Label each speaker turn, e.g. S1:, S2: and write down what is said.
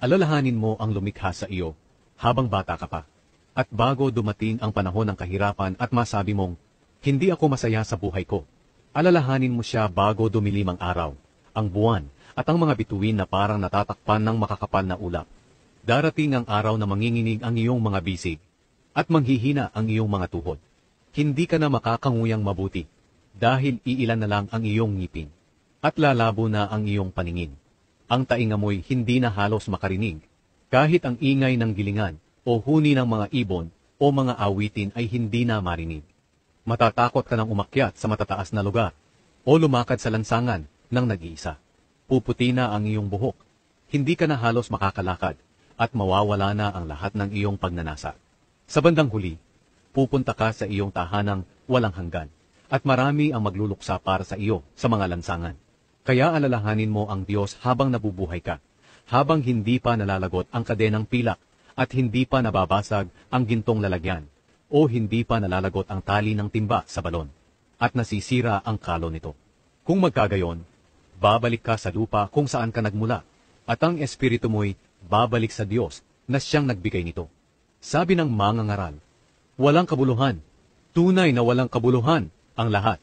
S1: Alalahanin mo ang lumikha sa iyo habang bata ka pa. At bago dumating ang panahon ng kahirapan at masabi mong, hindi ako masaya sa buhay ko, alalahanin mo siya bago dumilim ang araw, ang buwan, at ang mga bituin na parang natatakpan ng makakapal na ulap. Darating ang araw na manginginig ang iyong mga bisig, at manghihina ang iyong mga tuhod. Hindi ka na makakanguyang mabuti, dahil iilan na lang ang iyong ngipin, at lalabo na ang iyong paningin. Ang tainga mo'y hindi na halos makarinig, kahit ang ingay ng gilingan, o huni ng mga ibon, o mga awitin ay hindi na marinig. Matatakot ka nang umakyat sa matataas na lugar, o lumakad sa lansangan ng nag-iisa. Puputi na ang iyong buhok, hindi ka na halos makakalakad, at mawawala na ang lahat ng iyong pagnanasa. Sa bandang huli, pupunta ka sa iyong tahanang walang hanggan, at marami ang magluluksa para sa iyo sa mga lansangan. Kaya alalahanin mo ang Diyos habang nabubuhay ka, habang hindi pa nalalagot ang kadenang pilak, at hindi pa nababasag ang gintong lalagyan, o hindi pa nalalagot ang tali ng timba sa balon, at nasisira ang kalo nito. Kung magkagayon, babalik ka sa lupa kung saan ka nagmula, at ang espiritu mo'y babalik sa Diyos na siyang nagbigay nito. Sabi ng mangangaral, walang kabuluhan, tunay na walang kabuluhan ang lahat.